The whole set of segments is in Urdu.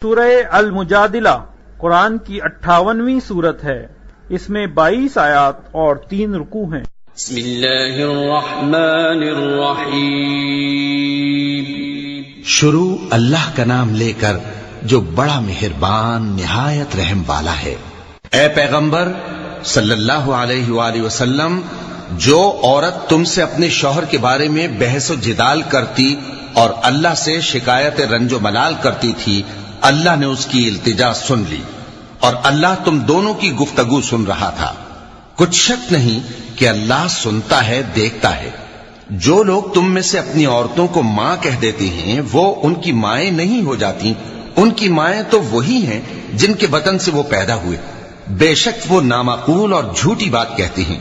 سورہ المجادلہ قرآن کی 58ویں صورت ہے۔ اس میں 22 آیات اور 3 رکوع ہیں۔ بسم اللہ الرحمن الرحیم۔ شروع اللہ کا نام لے کر جو بڑا مہربان نہایت رحم والا ہے۔ اے پیغمبر صلی اللہ علیہ وآلہ وسلم، جو عورت تم سے اپنے شوہر کے بارے میں بحث و جدال کرتی اور اللہ سے شکایت رنج و ملال کرتی تھی، اللہ نے اس کی التجا سن لی اور اللہ تم دونوں کی گفتگو سن رہا تھا۔ کچھ شک نہیں کہ اللہ سنتا ہے، دیکھتا ہے۔ جو لوگ تم میں سے اپنی عورتوں کو ماں کہہ دیتے ہیں وہ ان کی مائیں نہیں ہو جاتی، ان کی مائیں تو وہی ہیں جن کے بطن سے وہ پیدا ہوئے۔ بے شک وہ نامعقول اور جھوٹی بات کہتی ہیں،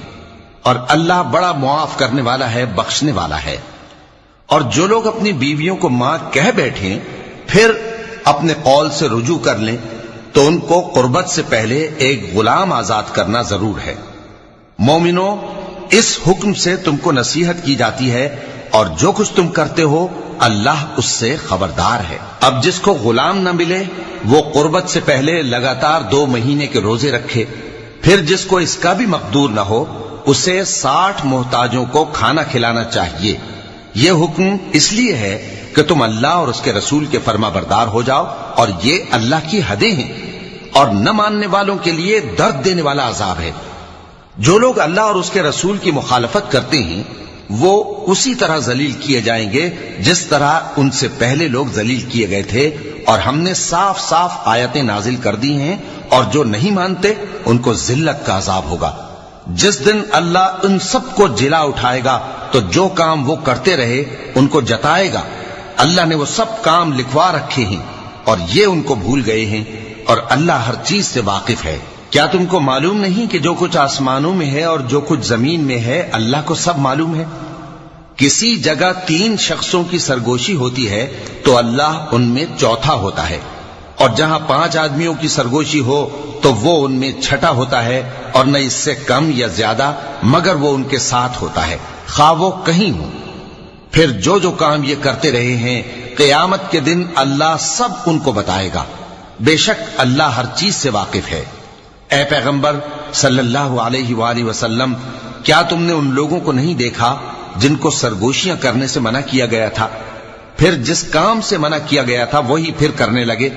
اور اللہ بڑا معاف کرنے والا ہے، بخشنے والا ہے۔ اور جو لوگ اپنی بیویوں کو ماں کہہ بیٹھیں پھر اپنے قول سے رجوع کر لیں تو ان کو قربت سے پہلے ایک غلام آزاد کرنا ضرور ہے۔ مومنو، اس حکم سے تم کو نصیحت کی جاتی ہے اور جو کچھ تم کرتے ہو اللہ اس سے خبردار ہے۔ اب جس کو غلام نہ ملے وہ قربت سے پہلے لگاتار 2 مہینے کے روزے رکھے، پھر جس کو اس کا بھی مقدور نہ ہو اسے 60 محتاجوں کو کھانا کھلانا چاہیے۔ یہ حکم اس لیے ہے کہ تم اللہ اور اس کے رسول کے فرما بردار ہو جاؤ، اور یہ اللہ کی حدیں ہیں، اور نہ ماننے والوں کے لیے درد دینے والا عذاب ہے۔ جو لوگ اللہ اور اس کے رسول کی مخالفت کرتے ہیں وہ اسی طرح ذلیل کیے جائیں گے جس طرح ان سے پہلے لوگ ذلیل کیے گئے تھے، اور ہم نے صاف صاف آیتیں نازل کر دی ہیں، اور جو نہیں مانتے ان کو ذلت کا عذاب ہوگا۔ جس دن اللہ ان سب کو جلا اٹھائے گا تو جو کام وہ کرتے رہے ان کو جتائے گا۔ اللہ نے وہ سب کام لکھوا رکھے ہیں اور یہ ان کو بھول گئے ہیں، اور اللہ ہر چیز سے واقف ہے۔ کیا تم کو معلوم نہیں کہ جو کچھ آسمانوں میں ہے اور جو کچھ زمین میں ہے اللہ کو سب معلوم ہے؟ کسی جگہ 3 شخصوں کی سرگوشی ہوتی ہے تو اللہ ان میں چوتھا ہوتا ہے، اور جہاں 5 آدمیوں کی سرگوشی ہو تو وہ ان میں چھٹا ہوتا ہے، اور نہ اس سے کم یا زیادہ مگر وہ ان کے ساتھ ہوتا ہے، خواہ وہ کہیں ہو۔ پھر جو جو کام یہ کرتے رہے ہیں قیامت کے دن اللہ سب ان کو بتائے گا۔ بے شک اللہ ہر چیز سے واقف ہے۔ اے پیغمبر صلی اللہ علیہ وآلہ وسلم، کیا تم نے ان لوگوں کو نہیں دیکھا جن کو سرگوشیاں کرنے سے منع کیا گیا تھا، پھر جس کام سے منع کیا گیا تھا وہی پھر کرنے لگے؟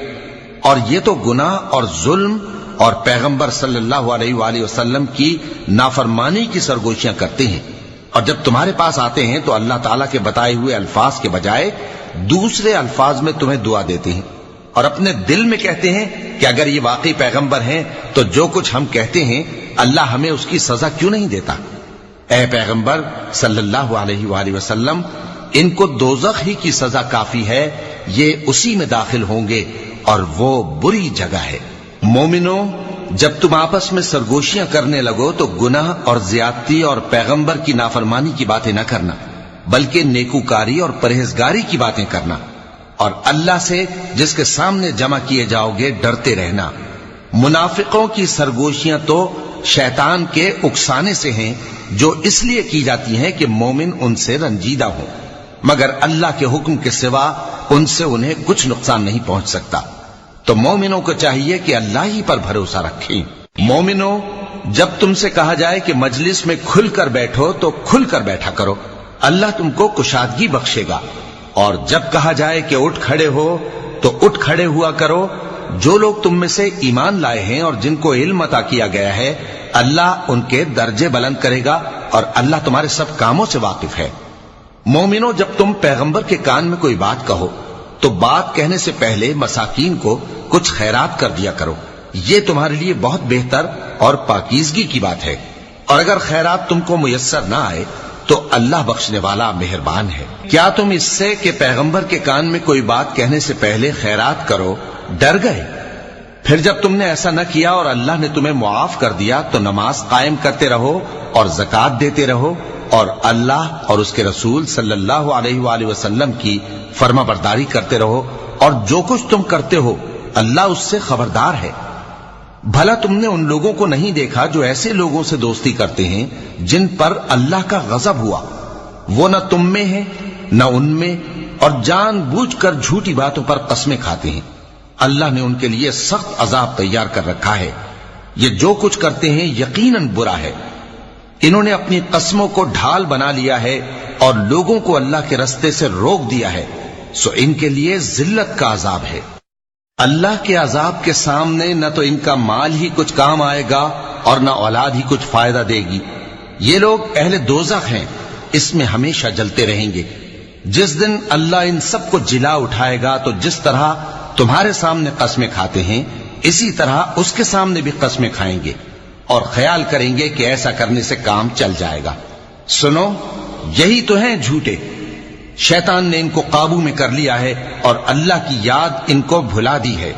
اور یہ تو گناہ اور ظلم اور پیغمبر صلی اللہ علیہ وآلہ وسلم کی نافرمانی کی سرگوشیاں کرتے ہیں، اور جب تمہارے پاس آتے ہیں تو اللہ تعالیٰ کے بتائے ہوئے الفاظ کے بجائے دوسرے الفاظ میں تمہیں دعا دیتے ہیں، اور اپنے دل میں کہتے ہیں کہ اگر یہ واقعی پیغمبر ہیں تو جو کچھ ہم کہتے ہیں اللہ ہمیں اس کی سزا کیوں نہیں دیتا؟ اے پیغمبر صلی اللہ علیہ وآلہ وسلم، ان کو دوزخ ہی کی سزا کافی ہے، یہ اسی میں داخل ہوں گے اور وہ بری جگہ ہے۔ مومنو، جب تم آپس میں سرگوشیاں کرنے لگو تو گناہ اور زیادتی اور پیغمبر کی نافرمانی کی باتیں نہ کرنا، بلکہ نیکوکاری اور پرہیزگاری کی باتیں کرنا، اور اللہ سے جس کے سامنے جمع کیے جاؤ گے ڈرتے رہنا۔ منافقوں کی سرگوشیاں تو شیطان کے اکسانے سے ہیں جو اس لیے کی جاتی ہیں کہ مومن ان سے رنجیدہ ہوں، مگر اللہ کے حکم کے سوا ان سے انہیں کچھ نقصان نہیں پہنچ سکتا۔ تو مومنوں کو چاہیے کہ اللہ ہی پر بھروسہ رکھیں۔ مومنوں، جب تم سے کہا جائے کہ مجلس میں کھل کر بیٹھو تو کھل کر بیٹھا کرو، اللہ تم کو کشادگی بخشے گا، اور جب کہا جائے کہ اٹھ کھڑے ہو تو اٹھ کھڑے ہوا کرو۔ جو لوگ تم میں سے ایمان لائے ہیں اور جن کو علم عطا کیا گیا ہے اللہ ان کے درجے بلند کرے گا، اور اللہ تمہارے سب کاموں سے واقف ہے۔ مومنوں، جب تم پیغمبر کے کان میں کوئی بات کہو تو بات کہنے سے پہلے مساکین کو کچھ خیرات کر دیا کرو، یہ تمہارے لیے بہت بہتر اور پاکیزگی کی بات ہے، اور اگر خیرات تم کو میسر نہ آئے تو اللہ بخشنے والا مہربان ہے۔ کیا تم اس سے کہ پیغمبر کے کان میں کوئی بات کہنے سے پہلے خیرات کرو ڈر گئے؟ پھر جب تم نے ایسا نہ کیا اور اللہ نے تمہیں معاف کر دیا تو نماز قائم کرتے رہو اور زکوٰۃ دیتے رہو، اور اللہ اور اس کے رسول صلی اللہ علیہ وآلہ وسلم کی فرما برداری کرتے رہو، اور جو کچھ تم کرتے ہو اللہ اس سے خبردار ہے۔ بھلا تم نے ان لوگوں کو نہیں دیکھا جو ایسے لوگوں سے دوستی کرتے ہیں جن پر اللہ کا غضب ہوا؟ وہ نہ تم میں ہیں نہ ان میں، اور جان بوجھ کر جھوٹی باتوں پر قسمیں کھاتے ہیں۔ اللہ نے ان کے لیے سخت عذاب تیار کر رکھا ہے. یہ جو کچھ کرتے ہیں یقیناً برا ہے. انہوں نے اپنی قسموں کو ڈھال بنا لیا ہے اور لوگوں کو اللہ کے رستے سے روک دیا ہے، سو ان کے لیے ذلت کا عذاب ہے. اللہ کے عذاب کے سامنے نہ تو ان کا مال ہی کچھ کام آئے گا اور نہ اولاد ہی کچھ فائدہ دے گی. یہ لوگ اہل دوزخ ہیں، اس میں ہمیشہ جلتے رہیں گے. جس دن اللہ ان سب کو جلا اٹھائے گا تو جس طرح تمہارے سامنے قسمیں کھاتے ہیں اسی طرح اس کے سامنے بھی قسمیں کھائیں گے اور خیال کریں گے کہ ایسا کرنے سے کام چل جائے گا. سنو، یہی تو ہیں جھوٹے. شیطان نے ان کو قابو میں کر لیا ہے اور اللہ کی یاد ان کو بھلا دی ہے.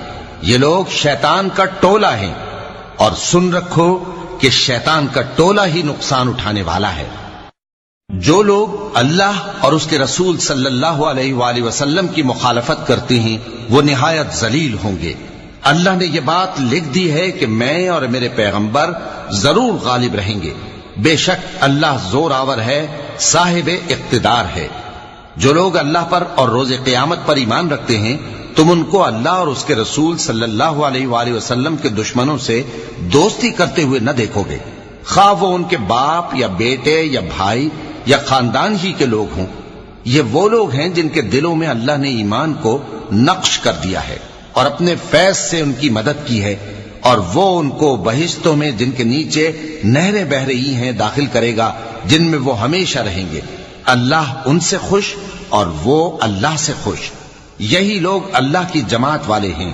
یہ لوگ شیطان کا ٹولہ ہیں، اور سن رکھو کہ شیطان کا ٹولہ ہی نقصان اٹھانے والا ہے. جو لوگ اللہ اور اس کے رسول صلی اللہ علیہ وآلہ وسلم کی مخالفت کرتے ہیں وہ نہایت ذلیل ہوں گے. اللہ نے یہ بات لکھ دی ہے کہ میں اور میرے پیغمبر ضرور غالب رہیں گے. بے شک اللہ زور آور ہے، صاحب اقتدار ہے. جو لوگ اللہ پر اور روز قیامت پر ایمان رکھتے ہیں تم ان کو اللہ اور اس کے رسول صلی اللہ علیہ وآلہ وسلم کے دشمنوں سے دوستی کرتے ہوئے نہ دیکھو گے، خواہ وہ ان کے باپ یا بیٹے یا بھائی یا خاندان ہی کے لوگ ہوں. یہ وہ لوگ ہیں جن کے دلوں میں اللہ نے ایمان کو نقش کر دیا ہے اور اپنے فیض سے ان کی مدد کی ہے، اور وہ ان کو بہشتوں میں جن کے نیچے نہریں بہ رہی ہیں داخل کرے گا، جن میں وہ ہمیشہ رہیں گے. اللہ ان سے خوش اور وہ اللہ سے خوش. یہی لوگ اللہ کی جماعت والے ہیں.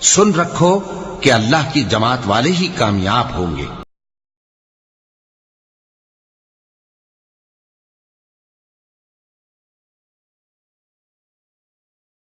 سن رکھو کہ اللہ کی جماعت والے ہی کامیاب ہوں گے.